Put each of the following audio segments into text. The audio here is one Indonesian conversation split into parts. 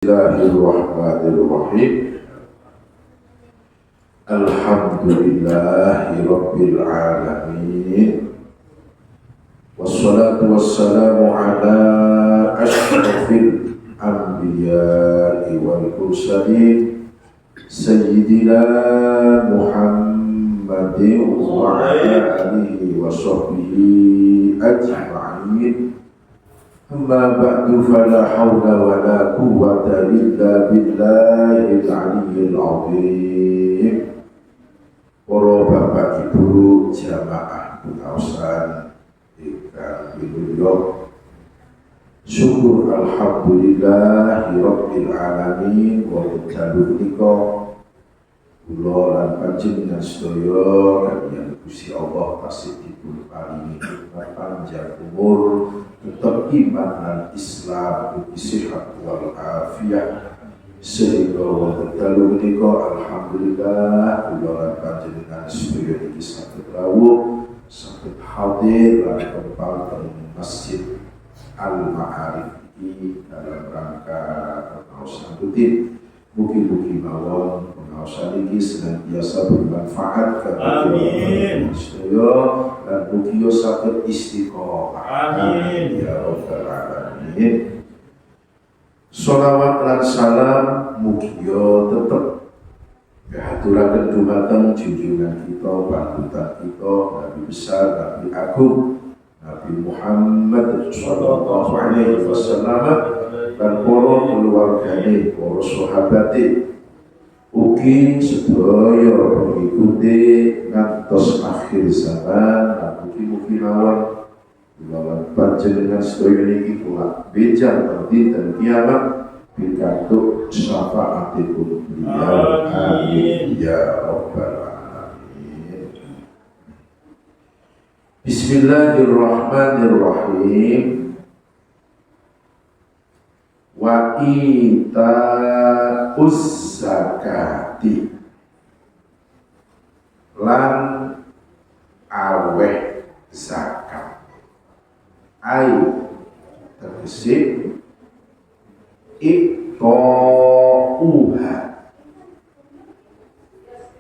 Bismillahirrahmanirrahim. Alhamdulillahi rabbil alamin. Wassalatu wassalamu ala asyrafil anbiya'i wal mursalin Sayyidina Muhammadin wa ala alihi wa sahbihi ajma'in. Amma ba'du fala hawla wa la quwwata illa billahil aliyyil azim. Para bapak ibu jamaah pengawasan ingkang pinulya, syukur alhamdulillahi rabbil alamin. Wa dalu menika kula lan panjenengan sedaya kaliyan Gusti Allah tasih dipun paringi nikmat panjang umur, tetap iman dan Islam, sehat wal afiyah, sehingga wonten dalu menika alhamdulillah kula lan panjenengan sedaya niki saged rawuh, saged hadir lan kempal teng Masjid Al-Ma'arif iki dalam rangka pengaosan rutin. Mugi-mugi mawon pengaosan iki senantiasa bermanfaat kagem sedaya dan mugi saged istiqomah. Amin ya rabbal alamin. Sholawat lan salam mugi tetep kahaturaken dumateng junjungan kita, panutan kita, Nabi besar, Nabi agung, Nabi Muhammad sallallahu alaihi wasallam dan para keluargane, para sahabate, ugi sedaya pengikuti ngantos akhir zaman. Mugi-mugi mawon kula panjenengan sedaya niki kula bejan dinten kiamat pikantuk syafaatipun beliau. Amin ya rabbal alamin. Bismillahirrahmanirrahim. Wa ita'uz zakati lan aweh zakat. Ayo tegese iqta'uha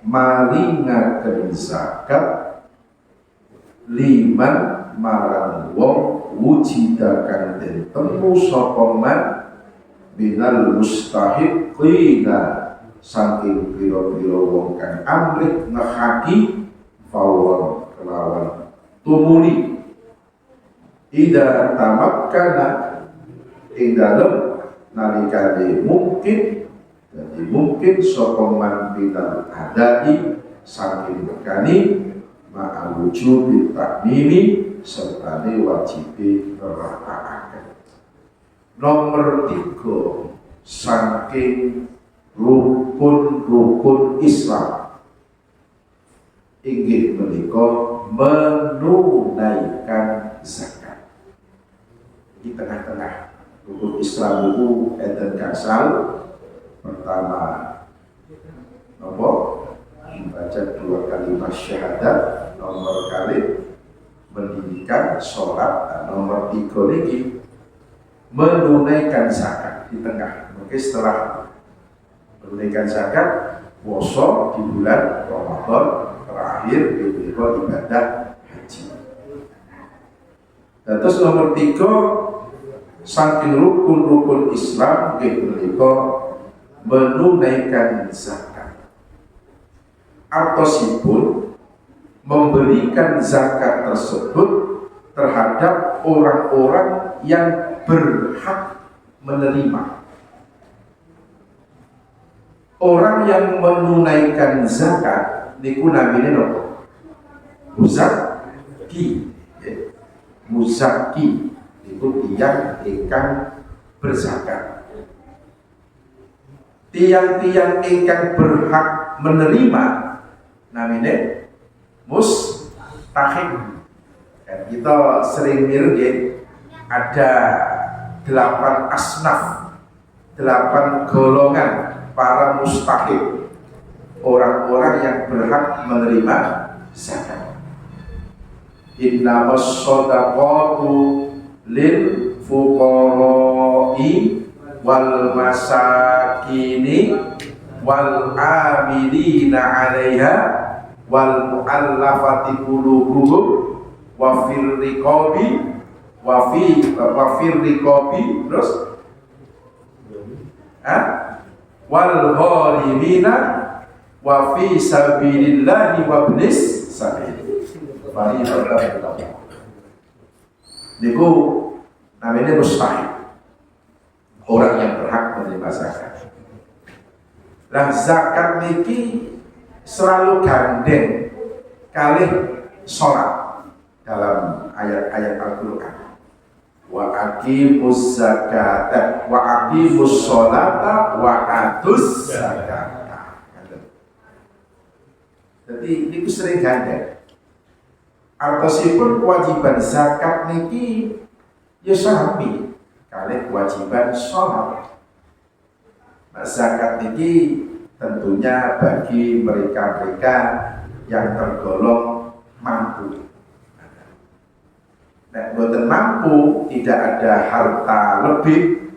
maringaken zakat liman marang wong wujidakan den temu sapa man minal mustahiqina saking pira-pira wong kang amrih ngehaki fawon kelawan tumuli ida tamakkana ing dalem nalikane mungkin. Jadi mungkin sapa man minal adai saking bekani ma'al wujubi takmimi sertane wajibe ngerakaaken. Nomor 3 saking rukun-rukun Islam inggih menika menunaikan zakat. Di tengah-tengah rukun Islam itu enten gangsal. Pertama napa? Membaca 2 kalimat syahadat, nomor kali mendirikan sholat, dan nomor 3 niki menunaikan zakat di tengah. Mungkin setelah menunaikan zakat, puasa di bulan Ramadan terakhir di ibadah haji. Dan terus nomor 3 saking rukun-rukun Islam menika menunaikan zakat. Atosipun memberikan zakat tersebut terhadap orang-orang yang berhak menerima. Orang yang menunaikan zakat niku namine napa? Muzaki. Muzaki itu tiyang ingkang berzakat. Tiang-tiang ingkang berhak menerima namine mustahik. Kita sering mirip ada 8 asnaf, 8 golongan para mustahik, orang-orang yang berhak menerima zakat. Innamas shadaqatu lil fuqara'i wal masakini wal amilina 'alaiha wal mu'allafati qulubuhum wa fir riqabi wa fir riqabi terus wal gharimina wa fi sabilillahi wa ibnis sabil. Fariidatan niku namanya mustahil, orang yang berhak menerima zakat. Lah zakat niki selalu gandeng kali sholat dalam ayat-ayat Al-Qur'an. Wa aqimus zakata wa aqimus sholata wa atuz zakata. Jadi niku sering gandeng. Artosipun kewajiban zakat niki ya sami kali kewajiban sholat. Nah, zakat niki tentunya bagi mereka-mereka yang tergolong mampu. Nah, boten mampu, tidak ada harta lebih,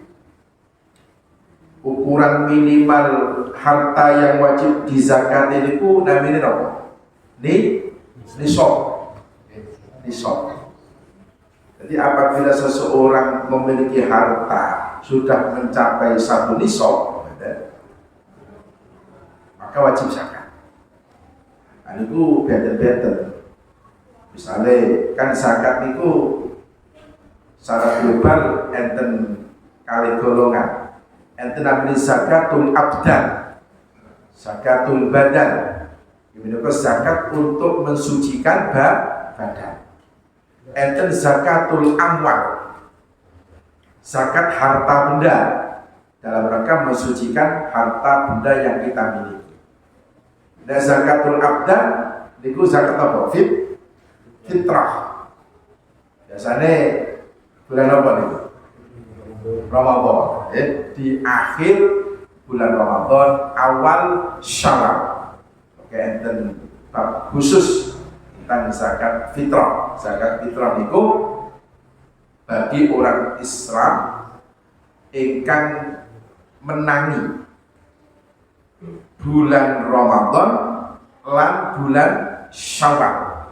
ukuran minimal harta yang wajib dizakati niku namanya apa? Nisab. Jadi apabila seseorang memiliki harta sudah mencapai satu nisab, maka wajib zakat. Nah, itu beda-beda. Misalnya kan zakat itu secara global enten kali golongan. Enten namanya zakatul abdan, zakatul badan. Ini zakat untuk mensucikan badan. Enten zakatul amwal, zakat harta benda dalam rangka mensucikan harta benda yang kita miliki. Dan zakatul abdan niku zakat apa? Fitrah. Biasanya bulan apa nih? Ramadan. Di akhir bulan Ramadan, awal Syawal. Oke, enten bab khusus tentang zakat fitrah. Zakat fitrah itu bagi orang Islam ingkang menangi bulan Ramadan lan bulan Syawal.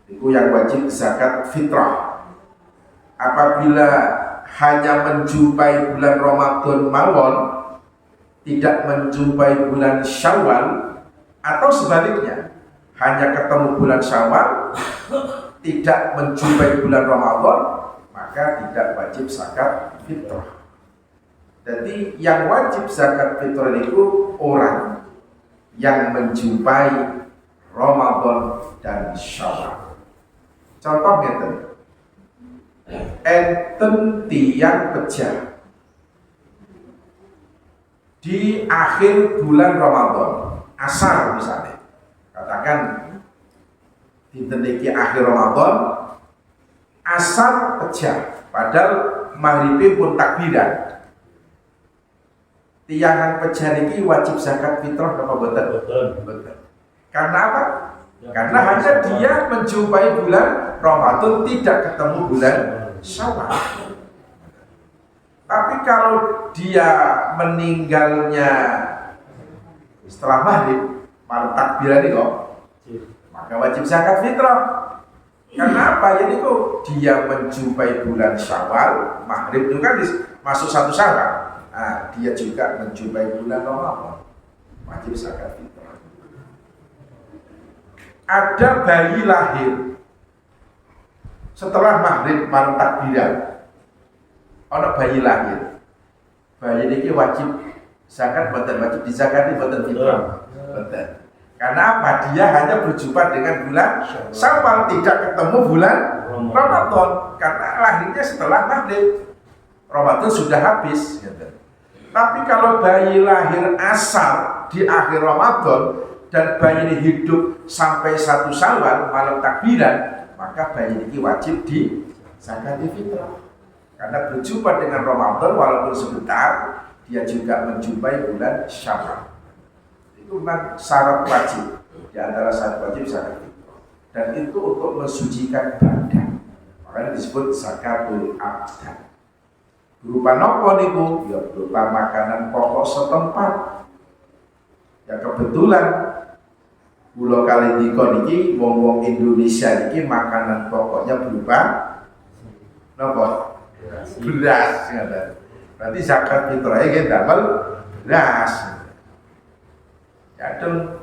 Itu yang wajib zakat fitrah. Apabila hanya menjumpai bulan Ramadan mawon, tidak menjumpai bulan Syawal, atau sebaliknya hanya ketemu bulan Syawal, tidak menjumpai bulan Ramadan, maka tidak wajib zakat fitrah. Jadi yang wajib zakat fitrah itu orang yang menjumpai Ramadan dan Syawal. Contohnya enten tiang pejah di akhir bulan Ramadan, asar misalnya, katakan dinten akhir Ramadan, asar pejah, padahal maghrib pun takbiran. Tiangan pejah ini wajib zakat fitrah apa betul? Betul. Karena apa? Karena hanya dia menjumpai bulan Ramadan, tidak ketemu bulan Syawal. Tapi kalau dia meninggalnya setelah maghrib, malam takbiran itu kok, maka wajib zakat fitrah. Karena apa? Jadi kok dia menjumpai bulan Syawal, maghrib itu kan masuk satu Syawal. Nah, dia juga menjumpai bulan Ramadan, wajib zakat fitrah. Ada bayi lahir setelah maghrib malam takbiran, ada bayi lahir, bayi ini wajib zakat, bukan wajib dizakati, bukan fitrah, bukan. Karena apa? Dia hanya berjumpa dengan bulan Syawal, tidak ketemu bulan Ramadan, karena lahirnya setelah maghrib, Ramadan sudah habis. Gitu. Tapi kalau bayi lahir asar di akhir Ramadan dan bayi ini hidup sampai satu Syawal malam takbiran, maka bayi ini wajib di zakati fitrah. Karena berjumpa dengan Ramadan walaupun sebentar, dia juga menjumpai bulan Syawal. Itu memang syarat wajib. Di antara syarat wajib zakat fitrah. Dan itu untuk mensucikan badan. Makanya disebut zakatul abdan. Berupa nopo niku? Ya berupa makanan pokok setempat. Ya kebetulan kula kali dikon iki wong-wong Indonesia iki makanan pokoknya berupa nopo? Beras. Berarti zakat fitrah iki damel beras. Ya dong.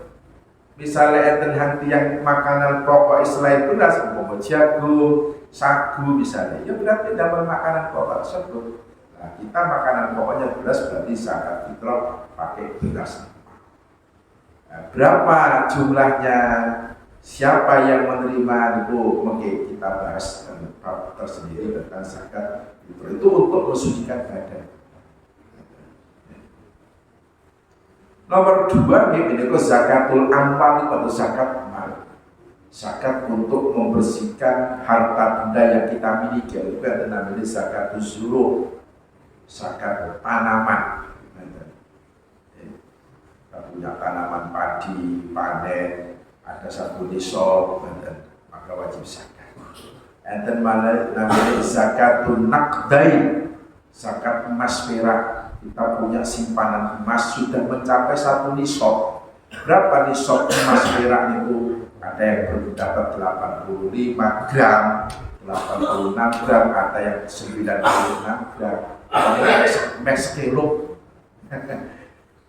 Misalnya enten hati yang makanan pokok selain beras, umpama jagung, sagu misalnya, ya berarti damel makanan pokok tersebut. Nah, kita makanan pokoknya beras berarti zakat fitrah pakai beras. Nah, berapa jumlahnya? Siapa yang menerima itu? Oke, kita bahas bab tersendiri tentang zakat fitrah itu untuk mensucikan badan. Nomor 2 ini zakatul amwal atau zakat mal. Zakat untuk membersihkan harta benda yang kita miliki. Itu yang namanya zakat zuruh, zakat tanaman. Kita punya tanaman padi, panen, ada satu nisab, maka wajib zakat. Enten mana namanya zakatul naqdai, zakat emas perak. Kita punya simpanan emas sudah mencapai satu nisab. Berapa nisab emas perak itu? Ada yang berpendapat 85 gram, 86 gram, ada yang 96 gram. Ada yang sekilo.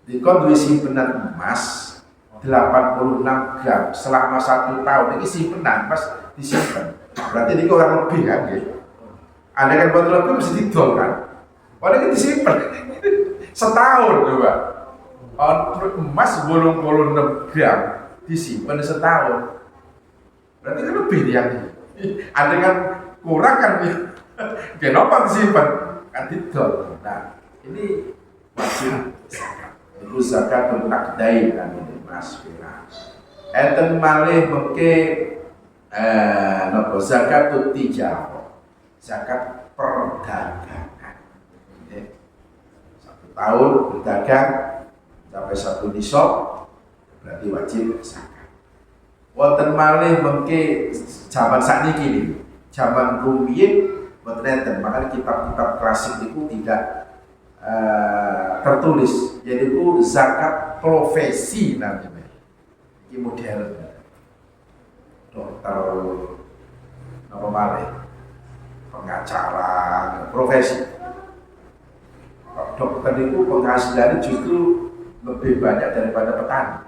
Dikon duwe simpanan emas 86 gram selama 1 tahun. Ini simpanan pas disimpan. Berarti ini kurang lebih kan? Ada kan buat lebih mesti didol kan? Padahal ini disimpan setahun coba. Emas 86 gram disimpan setahun. Berarti kan lebih dia. Ada kan kurang kan? Kenapa disimpan? Kan didol. Nah, ini wajib zakat. Itu zakat untuk dai kan ini emas perak. Enten malih mengke nopo zakat tijarah. Zakat perdagangan. 1 tahun berdagang sampai 1 nisab berarti wajib zakat. Wonten malih mengke zaman sakniki niki, zaman rumiyin mboten enten, makanya kitab-kitab klasik itu tidak tertulis, yaitu zakat profesi namanya. Ini modern. Dokter apa malih? Pengacara, profesi. Dokter itu penghasilannya justru lebih banyak daripada petani.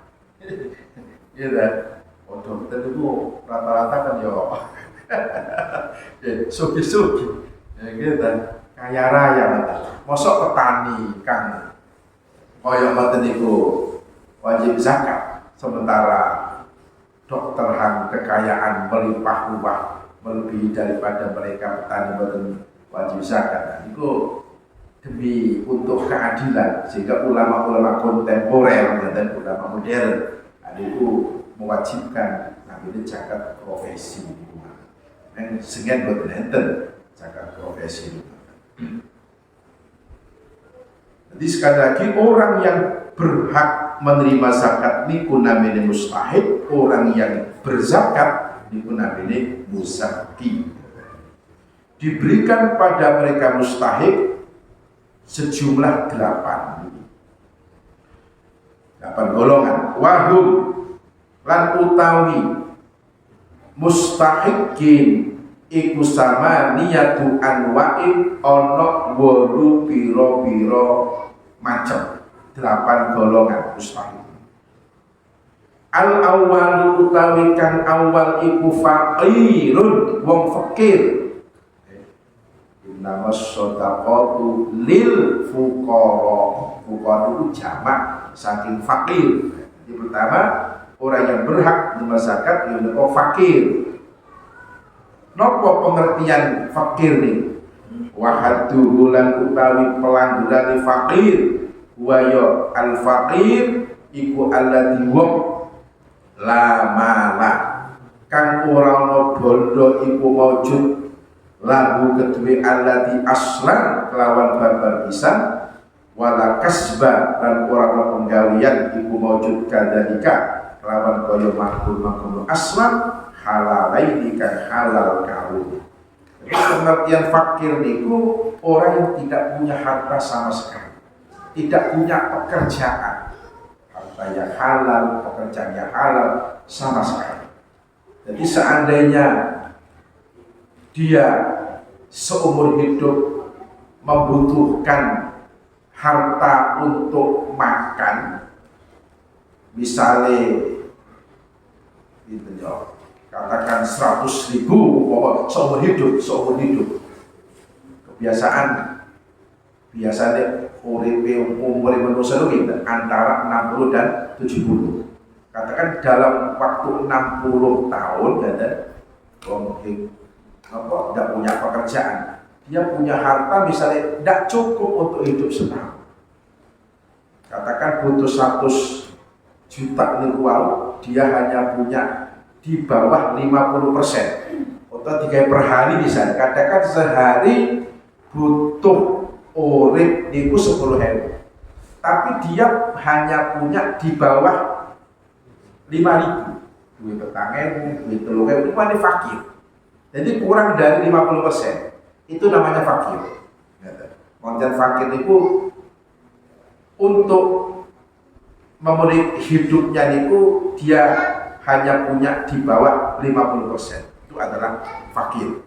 Iya kan? Oh, dokter itu rata-rata kan sugi-sugi. Ya gitu kan. Kaya raya kan. Mosok petani kan kaya ngoten niku wajib zakat, sementara dokter yang kekayaan melimpah ruah melebihi daripada mereka petani boten wajib zakat. Itu demi untuk keadilan, sehingga ulama-ulama kontemporer dan ulama modern itu mewajibkan ngambil zakat profesi. Yang sehingga buat enten zakat profesi. Jadi sekali lagi orang yang berhak menerima zakat niku namanya mustahik, orang yang berzakat niku namanya muzakki. Diberikan pada mereka mustahik sejumlah 8 golongan. Wahum lan utawi mustahikin iku sama niyatu anwa'in ono 8 piro-piro macam. 8 golongan mustahik. Al awwalu utawi kang awal iku faqirun, wong fakir. Nama sodaqatu lil fuqara. Fuqara itu jamak saking fakir. Yang pertama, orang yang berhak menerima zakat yaitu fakir. Nopo pengertian fakir nih? Wahadu lan utawi pelanggaran fakir. Wayo al fakir iku alladhi wong la mala kang ora ana bondo iku maujud lahu kedue allati aslan kelawan babar pisan wala kasba dan ora penggawean iku maujud kadalika kelawan kaya makhluk aslan halalaini kang halal kawin. Jadi pengertian fakir itu orang yang tidak punya harta sama sekali, tidak punya pekerjaan, harta yang halal, pekerjaan yang halal sama sekali. Jadi seandainya dia seumur hidup membutuhkan harta untuk makan, misalnya gitu ya, katakan 100.000 seumur hidup, kebiasaan biasanya umur manusia itu antara 60 dan 70. Katakan dalam waktu 60 tahun tidak punya pekerjaan, dia punya harta misalnya tidak cukup untuk hidup setahun. Katakan butuh 100 juta nih, dia hanya punya di bawah 50%. Atau 3 per hari misalnya, katakan sehari butuh urip niku 10.000, tapi dia hanya punya di bawah 5.000, duit petangen, duit telurnya, itu mana fakir. Jadi kurang dari 50%, itu namanya fakir. Konten fakir itu untuk memenuhi hidupnya niku dia hanya punya di bawah 50%, itu adalah fakir.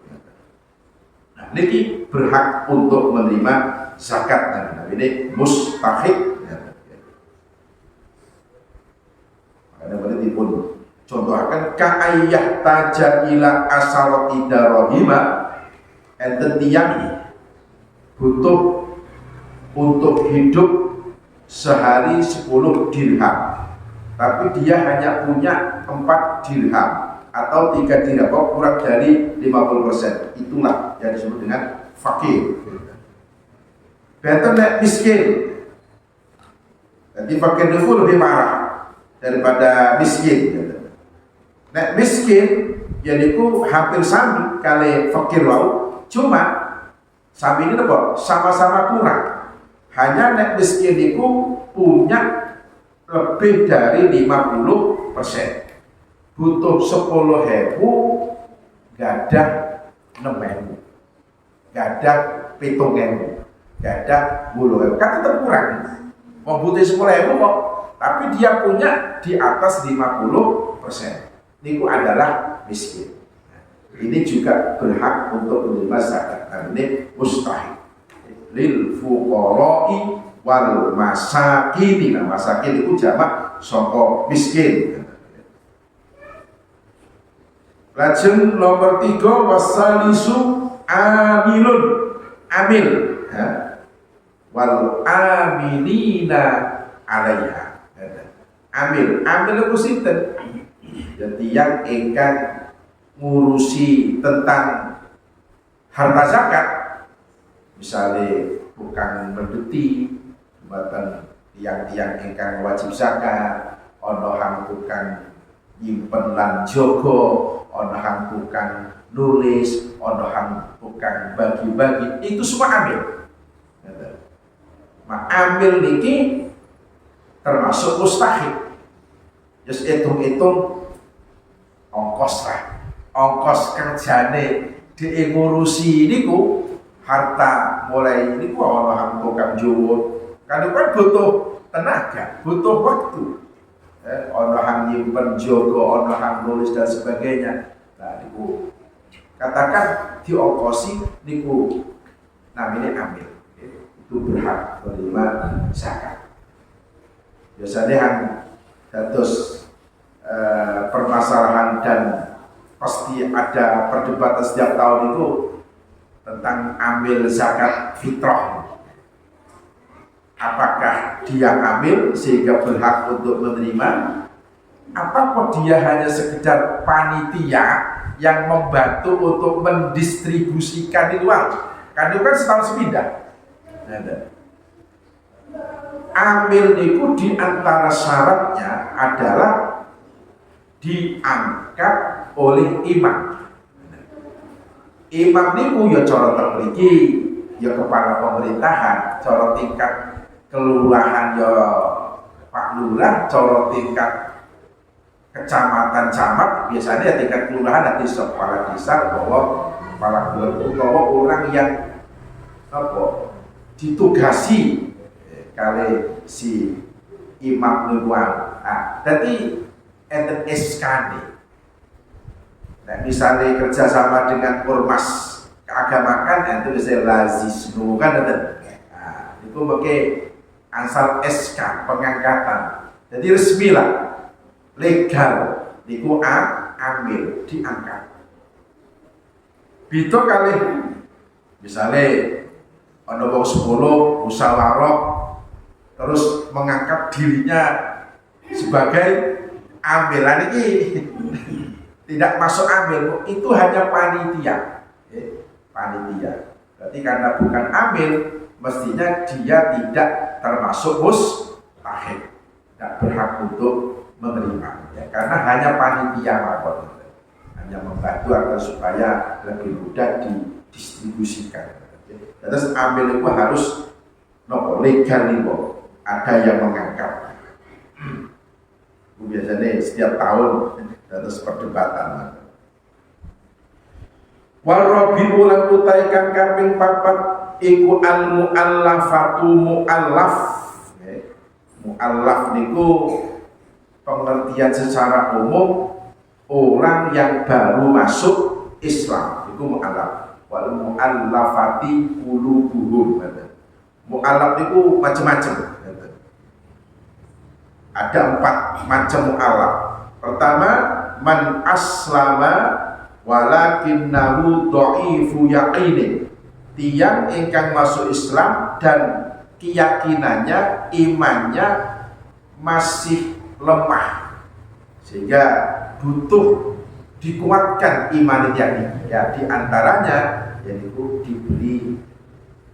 Nah, ini berhak untuk menerima zakat. Nah, ini mustahik. Makanya berarti pun contohkan ka'ayyah taja ila asarati darahima, enten tiyang butuh untuk hidup sehari 10 dirham, tapi dia hanya punya 4 dirham atau 3 dirham, kurang dari 50%. Itulah yang disebut dengan fakir. Betul nek miskin. Jadi fakir itu lebih parah daripada miskin. Nek miskin yaitu hampir sami kali fakir wau, cuma sami ini apa? Sama-sama kurang. Hanya nek miskin itu punya lebih dari 50%. Butuh 10.000, gadah 6.000, gadah 7.000, gadah 10.000. Kan tetap kurang. Mau butuh 10.000 kok, tapi dia punya di atas 50%. Ini adalah miskin. Ini juga berhak untuk menerima zakat. Ini mustahik. Lil fuqara'i wal masakin. Nah, masakin itu jamak saka miskin. Lajeng nomor 3 wasalisu amilun, amil, wal amilina alaiha. Amil itu sinten? Jadi yang ingkang ngurusi tentang harta zakat, misalnya bukan mendeti, buatan tiang-tiang ingkang wajib zakat, ono hang tukang nyimpen lan jogo, ono hang tukang nulis, ono hang tukang bagi-bagi, itu semua ambil. Nah, ambil niki termasuk mustahik. Just hitung-hitung ongkos lah, ongkos kerjane ngurusi niku harta mulai niku ono hang tukang jowo, kan butuh tenaga, butuh waktu. Ono hang nyimpen jogo, ono hang nulis dan sebagainya. Nah, niku katakan diongkosi niku namanya ambil. Itu berhak menerima zakat. Biasanya hang dados permasalahan dan pasti ada perdebatan setiap tahun itu tentang ambil zakat fitrah. Apakah dia ambil sehingga berhak untuk menerima, apakah dia hanya sekedar panitia yang membantu untuk mendistribusikan uang? Kan itu kan setahun sepindah. Amil itu diantara syaratnya adalah diangkat oleh imam. Imam niku ya cara termriki ya kepala pemerintahan, cara tingkat kelurahan ya Pak Lurah, cara tingkat kecamatan camat biasanya ya tingkat kelurahan nanti kepala desa bahwa kepala keluarga utawa orang yang apa ditugasi kali si imam niku. Jadi enten SKD. Nah, misalnya kerjasama dengan ormas keagamaan itu bisa lazisnu kan ada. Itu pakai ansal SK pengangkatan. Jadi resmi lah, legal. Niku ambil diangkat. Bito kali misalnya ana wong 10 musyawarah terus mengangkat dirinya sebagai ambilan ini tidak masuk ambil, itu hanya panitia. Panitia. Berarti karena bukan ambil, mestinya dia tidak termasuk mustahik, tidak berhak untuk menerima. Ya, karena hanya panitia mawon, hanya membantu agar supaya lebih mudah didistribusikan. Terus ambil itu harus legal nih, ada yang mengangkat. Biasanya setiap tahun terus perdebatan. Wal rabi'u lan utaikan kaping papat iku al muallafatu muallaf. Muallaf niku pengertian secara umum orang yang baru masuk Islam, itu muallaf. Wal muallafati qulubuhum. Muallaf niku macam-macam. Ada 4 macam mu'alaf. Pertama, man aslama walakinnahu dha'ifu yaqini. Tiang ingkang masuk Islam dan keyakinannya, imannya masih lemah, sehingga butuh dikuatkan iman ini. Ya, di antaranya yaitu diberi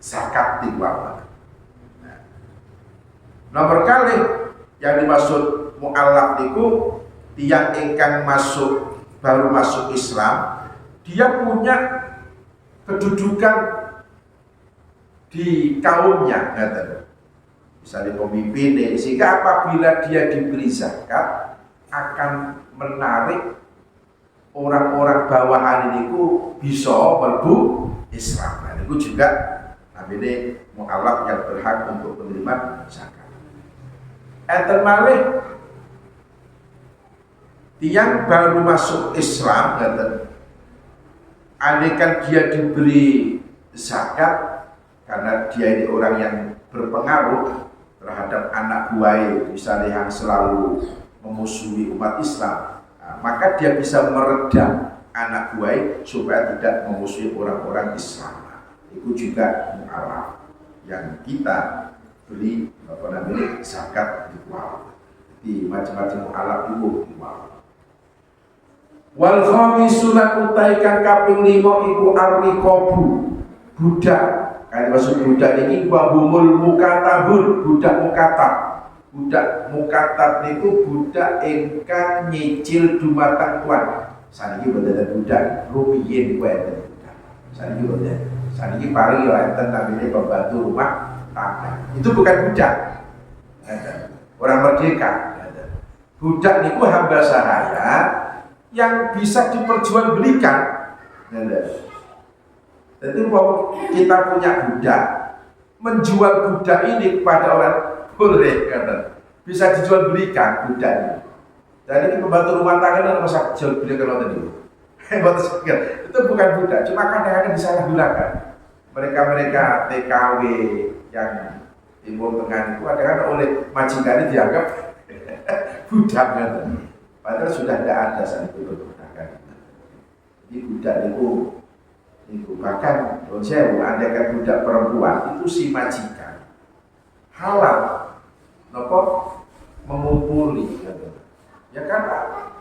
zakat tiwal. Nomor kali yang dimaksud mu'allaf itu tiang ingkang baru masuk Islam, dia punya kedudukan di kaumnya, misalnya pemimpin, sehingga apabila dia diberi zakat akan menarik orang-orang bawahan ini bisa berbu Islam. Nah, itu juga namanya mu'allaf yang berhak untuk menerima zakat. Enten malih tiang baru masuk Islam, andaikan dia diberi zakat karena dia ini orang yang berpengaruh terhadap anak buah, misalnya yang selalu memusuhi umat Islam, maka dia bisa meredam anak buah supaya tidak memusuhi orang-orang Islam. Itu juga mu'allaf yang kita beli zakat ritual. Di macam-macam mu'allaf itu ritual. Wal khamisu lan utaikan kaping 5 iku ar-riqabu, budak. Kan maksud budak ini wahumul mukatabun, budak mukatab. Budak mukatab niku budak ingkang nyicil dumateng tuan. Saniki boten budak rupiyin kuwi budak. Saniki boten. Saniki paling ya enten namine pembantu rumah tangga. Itu bukan budak. Orang merdeka. Budak niku hamba sahaya yang bisa diperjualbelikan. Jadi kalau kita punya budak, menjual budak ini kepada orang boleh, bisa dijual belikan budak ini. Jadi pembantu rumah tangga dan masa jual belikan orang itu. Itu bukan budak, cuma kadang-kadang disalahgunakan. Mereka TKW yang Timur Tengah itu kadang-kadang oleh majikan dianggap budak, padahal sudah tidak ada saat itu perbudakan. Jadi budak itu bahkan saya andaikan budak perempuan itu si majikan halal nopo mengumpuli ya kan,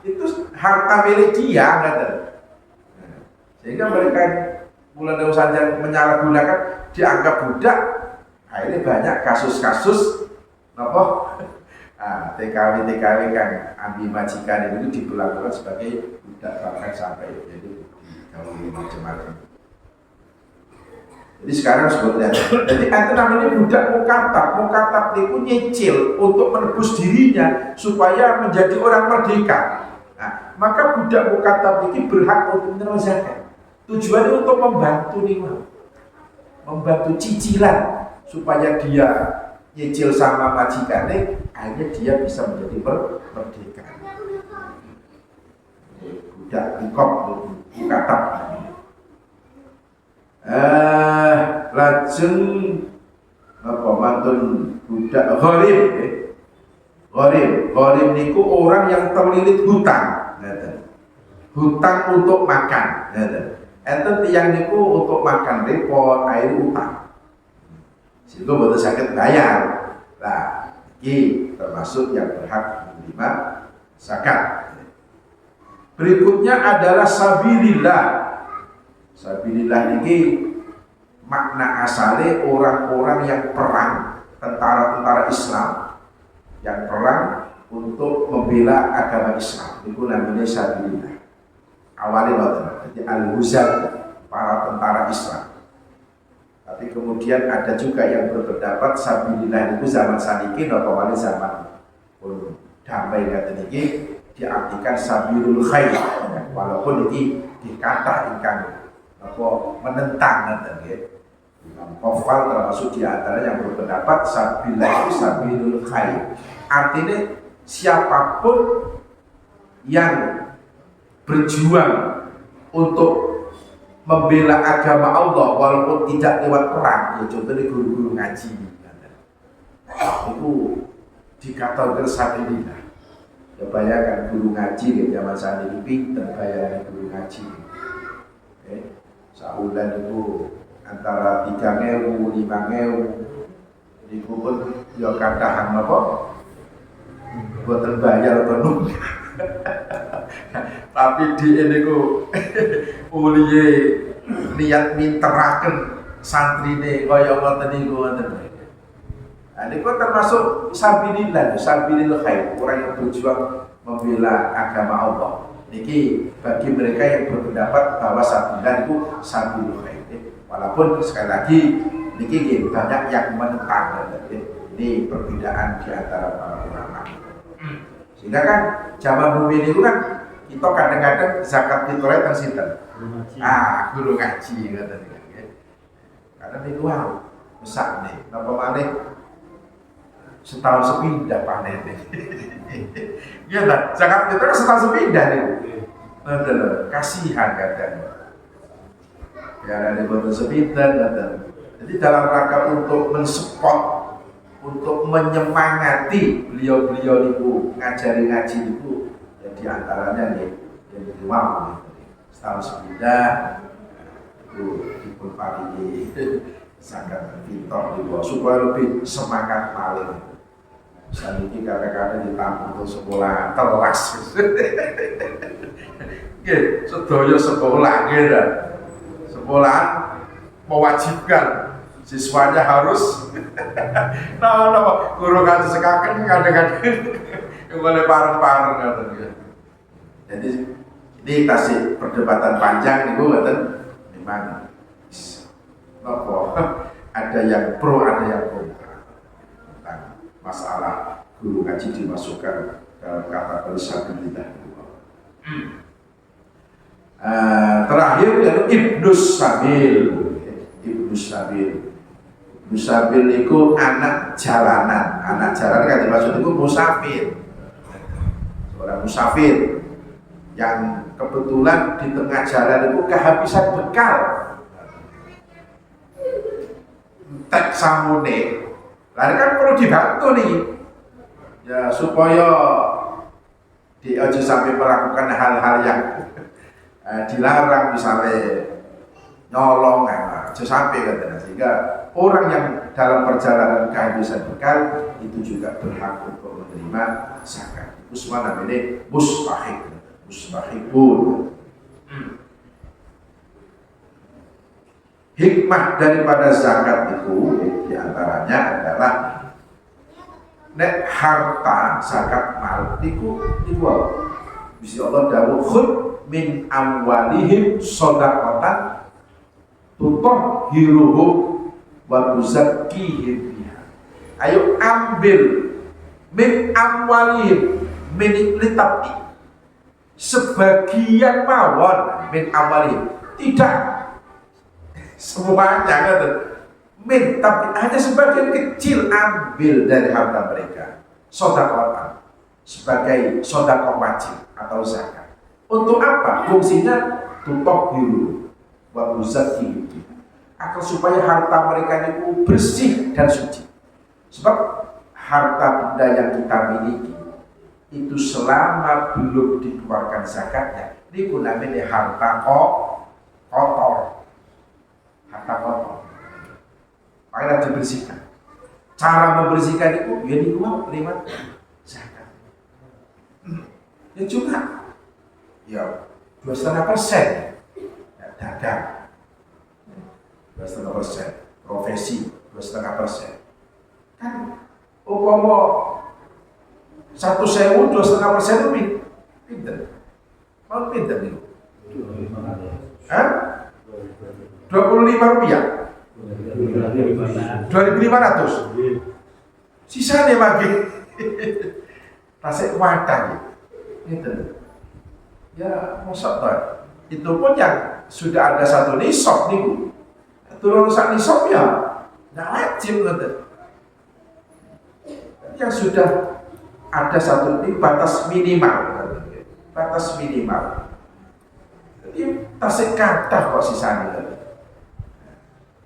itu harta milik dia sehingga mereka mulai saja menyalahgunakan dianggap budak. Ini banyak kasus-kasus nopo TKW kan ambil majikan itu diperlakukan sebagai budak bahkan sampai jadi macam-macam. Jadi sekarang sebetulnya, jadi itu namanya budak mukatab. Mukatab itu nyicil untuk menebus dirinya supaya menjadi orang merdeka. Nah, maka budak mukatab itu berhak untuk menerima zakat. Tujuannya untuk membantu nih, membantu cicilan supaya dia nyicil sama majikannya, akhirnya dia bisa menjadi merdeka. Budak nikop dikatap. Lajeng apa mantun budak gharib niku orang yang terlilit hutang, hutang untuk makan. Enten tiyang niku untuk makan repot air utang, sehingga boten saged bayar. Nah, ini termasuk yang berhak menerima zakat. Berikutnya adalah sabilillah. Sabilillah ini makna asalnya orang-orang yang perang, tentara-tentara Islam yang perang untuk membela agama Islam. Itu namanya sabilillah. Awalnya waktu jadi al-huzat, para tentara Islam. Tapi kemudian ada juga yang berpendapat sabilillah itu zaman saniki atau wali zaman damai ngaten iki diartikan sabilul khair. Walaupun ini dikata ikan apa menentang ngaten nggih. Imam Qofal termasuk di antara yang berpendapat sabilillah itu sabilul khair. Artinya siapapun yang berjuang untuk membela agama Allah walaupun tidak lewat perang, ya contohnya guru-guru ngaji, itu dikatakan sabilillah. Ya bayangkan guru ngaji di zaman saat ini pinter bayaran guru ngaji. Sahulan itu antara 3.000, 5.000, itu pun ya katakan apa? Buat terbayar atau nuk. Tapi di ini ku uliye niat minteraken santrine kaya ngoten niku ngoten. Nah, niku termasuk sabilillah, sabilil khair, orang yang berjuang membela agama Allah. Niki bagi mereka yang berpendapat bahwa sabilillah itu sabilul khair. Walaupun sekali lagi niki banyak yang menentang. Ini perbedaan di antara para ulama. Sehingga kan zaman bumi itu kan kita kadang-kadang zakat fitrah kan sinten? Guru ngaji katanya kan. Karena itu besar nih. Napa malih setahun sepindah panen nih. Iya lah, zakat fitrah setahun sepindah nih. Betul, kasihan kadang. Ya ada betul sepindah katanya. Jadi dalam rangka untuk mensupport, untuk menyemangati beliau-beliau itu ngajari ngaji itu. Di antaranya nih yang diwang setahun sepindah itu dipulpari zakat fitrah di bawah supaya lebih semangat maling. Saat ini kadang-kadang ditampung untuk sekolah telas, sedaya sekolah gitu, sekolah mewajibkan siswanya harus guru ngaji sekaken kadang-kadang boleh bareng-bareng gitu. Jadi ini tasik perdebatan panjang nih gue memang ada yang pro ada yang kontra tentang masalah guru ngaji dimasukkan dalam kata sabilillah. Terakhir yaitu Ibnus Sabil. Ibnus Sabil. Ibnus Sabil itu anak jalanan. Anak jalanan kan dimaksud itu musafir. Seorang musafir yang kebetulan di tengah jalan itu kehabisan bekal, tek samune, lalu kan perlu dibantu nih, ya supaya dia aja sampai melakukan hal-hal yang dilarang, misalnya nyolong, aja sampai katanya. Sehingga orang yang dalam perjalanan kehabisan bekal itu juga berhak untuk menerima zakat. Itu semua namanya mustahik. Mustahikun. Hikmah daripada zakat itu diantaranya adalah nek harta zakat mal itu bisa Allah dawuh khud min amwalihim shadaqatan tutahhiruhum wa tuzakkihim biha. Ayo ambil min amwalihim min litabi sebagian mawon min awalin Tidak semuanya kan, tapi hanya sebagian kecil ambil dari harta mereka, sedekah sebagai sedekah wajib atau zakat. Untuk apa? Fungsinya tutup dulu, buat uzaki, agar supaya harta mereka itu bersih dan suci. Sebab harta benda yang kita miliki itu selama belum dikeluarkan zakatnya, ini namanya harta kotor. Harta kotor, makanya dibersihkan. Cara membersihkan itu ya dikeluarkan lewat zakat. Ya juga, ya 2,5% dagang, 2,5% profesi, 2,5%. Kan umpama 1.000 2,5% itu pinter, mau pinter nih? 25 rupiah, 2.500, sisanya lagi tasik wadah gitu. Ya mosok toh, itu pun yang sudah ada satu nisab nih, turun sak nisab ya nggak wajib gitu. Yang sudah ada satu ini batas minimal, jadi tasik kadah kok sisanya.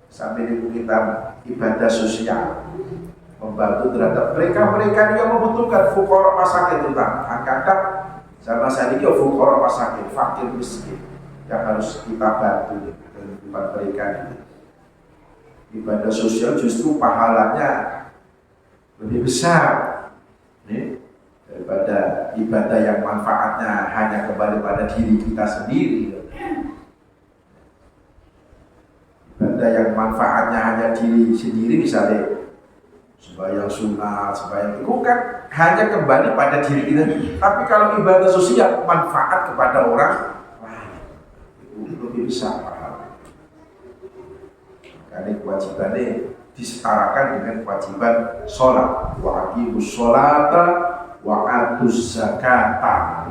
Sampai itu kita ibadah sosial, membantu terhadap mereka yang membutuhkan, fuqara masakin terutama. Angkat sama saya ini fuqara masakin, fakir miskin yang harus kita bantu kehidupan mereka ini. Ibadah sosial justru pahalanya lebih besar nih, daripada ibadah yang manfaatnya hanya kembali pada diri kita sendiri. Ibadah yang manfaatnya hanya diri sendiri, misalnya sembahyang sunat, sembahyang itu kan hanya kembali pada diri kita. Tapi kalau ibadah sosial manfaat kepada orang lain, itu lebih besar pahala. Karena kewajibannya disetarakan dengan kewajiban sholat. Wa aqimus sholata wa atuz zakata.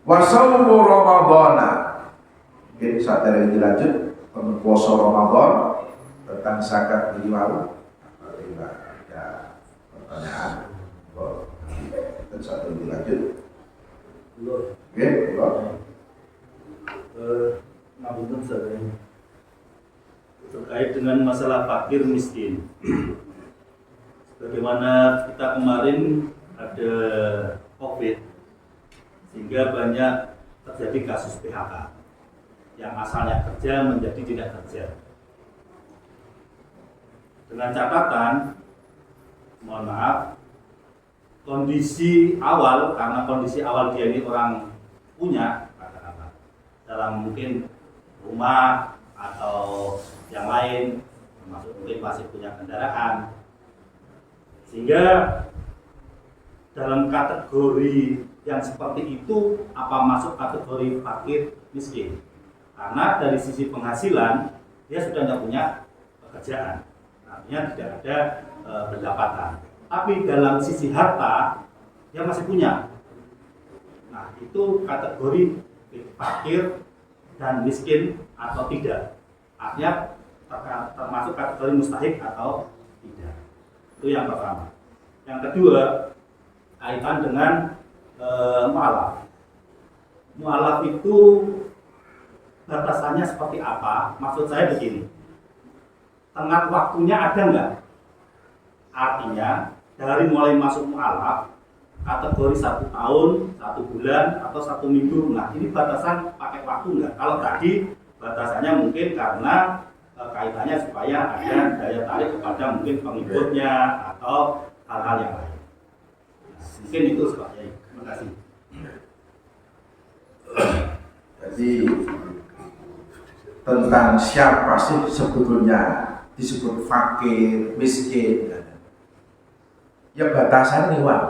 Wasaumu Ramadhana. Mungkin saat ini dilanjut tentang puasa Ramadan, tentang zakat ini mau. Apabila ada pertanyaan, kita saat ini dilanjut. Oke, Ngapunten saya terkait dengan masalah fakir miskin. Bagaimana kita kemarin ada COVID, sehingga banyak terjadi kasus PHK yang asalnya kerja menjadi tidak kerja. Dengan catatan, mohon maaf, kondisi awal, karena kondisi awal dia ini orang punya, katakanlah dalam mungkin rumah atau yang lain, termasuk mungkin masih punya kendaraan, sehingga dalam kategori yang seperti itu apa masuk kategori fakir miskin? Karena dari sisi penghasilan dia sudah tidak punya pekerjaan, artinya tidak ada pendapatan. Tapi dalam sisi harta dia masih punya. Nah, itu kategori fakir dan miskin atau tidak. Artinya termasuk kategori mustahik atau tidak. Itu yang pertama. Yang kedua, kaitan dengan mu'alaf. Mu'alaf itu batasannya seperti apa? Maksud saya begini, tengah waktunya ada nggak? Artinya dari mulai masuk mu'alaf, kategori 1 tahun, 1 bulan, atau 1 minggu. Nah, ini batasan pakai waktu nggak? Kalau tadi batasannya mungkin karena kaitannya supaya ada daya tarik kepada mungkin pengikutnya atau hal-hal yang lain. Mungkin itu sebabnya. Terima kasih. Jadi tentang siapa sih sebetulnya disebut fakir, miskin, ya batasan nih Wak.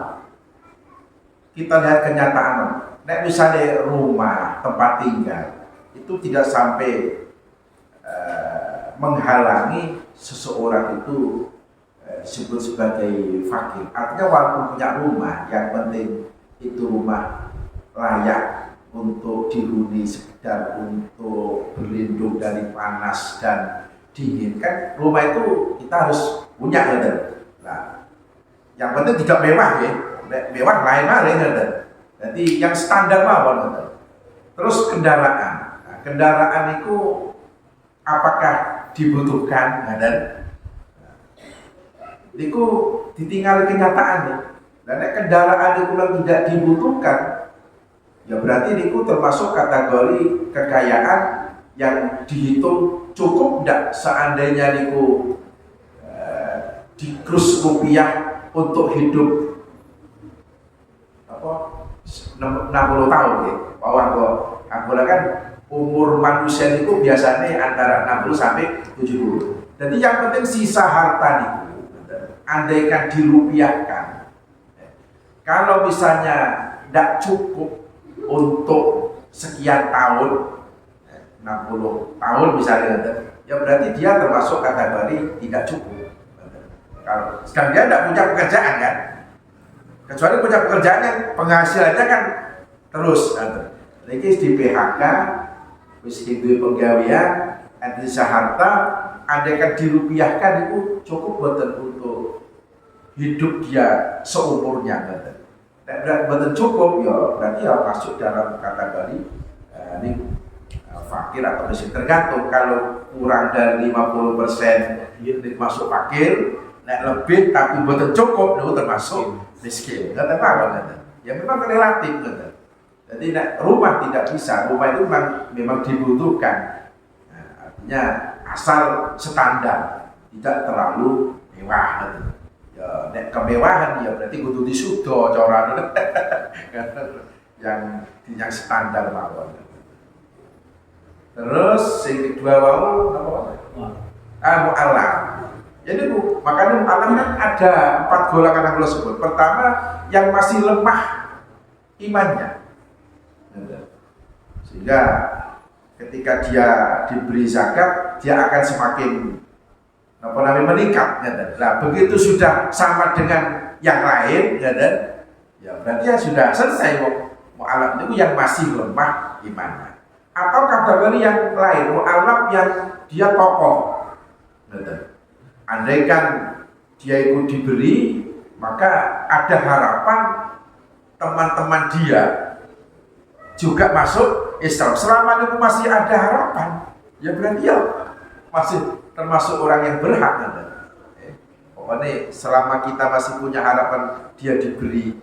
Kita lihat kenyataan. Nek misalnya rumah, tempat tinggal itu tidak sampai menghalangi seseorang itu disebut sebagai fakir. Artinya walaupun punya rumah, yang penting itu rumah layak untuk dihuni, sekedar untuk berlindung dari panas dan dingin, kan rumah itu kita harus punya gitu. Nah, yang penting tidak mewah ya, mewah lain-lain gitu. Jadi yang standar mawon gitu. Terus kendaraan, nah, kendaraan itu apakah dibutuhkan? Nah, dan itu ditinggal kenyataan ya. Dan kendaraan itu tidak dibutuhkan, ya berarti itu termasuk kategori kekayaan yang dihitung cukup tidak seandainya niku dikrus rupiah untuk hidup apa 60 tahun ya. Bahwa aku kan umur manusia itu biasanya antara 60 sampai 70. Jadi yang penting sisa harta niku andaikan dirupiahkan. Kalau misalnya tidak cukup untuk sekian tahun, 60 tahun misalnya, ya berarti dia termasuk kategori tidak cukup. Kalau sedang dia tidak punya pekerjaan kan, kecuali punya pekerjaan yang penghasilannya kan terus. Lagi di PHK, wis hidup penggawean, ada harta, andaikan dirupiahkan itu cukup untuk hidup dia seumurnya. Betul cukup ya berarti ya masuk dalam kategori ini fakir atau miskin, tergantung. Kalau kurang dari 50% ini masuk fakir, nek lebih tapi betul cukup itu termasuk miskin. Nggak apa-apa, ya memang relatif gitu. Jadi nek rumah tidak bisa, rumah itu memang dibutuhkan. Nah, artinya asal standar, tidak terlalu mewah gitu. Ya, nek kemewahan ya berarti kudu disudo coran yang standar mawon. Terus yang kedua mau apa? Mu'alaf. Jadi makanya mu'alaf kan ada 4 golongan yang sebut. Pertama yang masih lemah imannya, sehingga ketika dia diberi zakat dia akan semakin meningkat. Nah, begitu sudah sama dengan yang lain, ya berarti ya sudah selesai. Mu'alaf itu yang masih lemah imannya. Atau kategori yang lain, mu'alaf yang dia tokoh. Andaikan dia itu diberi, maka ada harapan teman-teman dia juga masuk Islam. Selama itu masih ada harapan, ya berarti ya masih termasuk orang yang berhak. Pokoknya selama kita masih punya harapan dia diberi,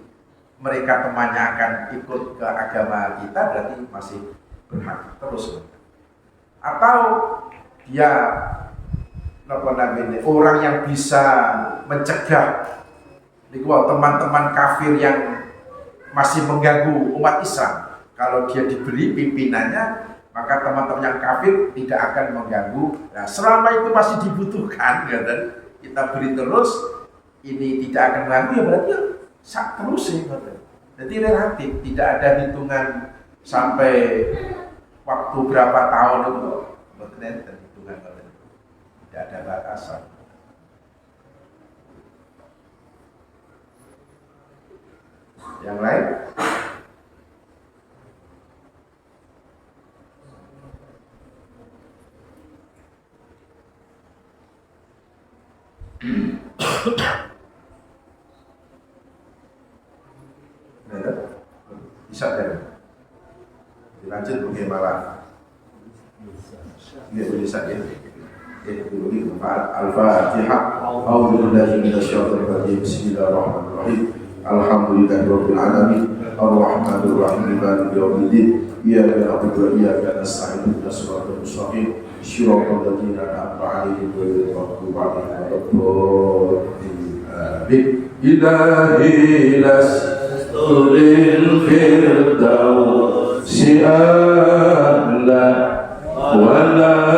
mereka temannya akan ikut ke agama kita, berarti masih berhak terus. Atau dia orang yang bisa mencegah teman-teman kafir yang masih mengganggu umat Islam. Kalau dia diberi pimpinannya, maka teman-teman yang kafir tidak akan mengganggu. Nah, selama itu masih dibutuhkan, ya, dan kita beri terus, ini tidak akan mengganggu, ya berarti ya terus ya. Jadi relatif, tidak ada hitungan sampai waktu berapa tahun itu, betul hitungan, tidak ada batasan. Yang lain? Bisa kan? Dilanjut bagaimana? Bisa ya. Al-Fatihah. A'udzubillahi minasyaitonir rajim. Bismillahirrahmanirrahim. Alhamdulillahirabbil alamin. Arrahmanir rahim. Maliki yaumiddin. Iyyaka na'budu wa iyyaka nasta'in. Ihdinas siratal mustaqim. Shiratal ladzina an'amta 'alaihim ghairil maghdubi 'alaihim waladdallin. Amin. Ilahi lasturil firdausi a'la wala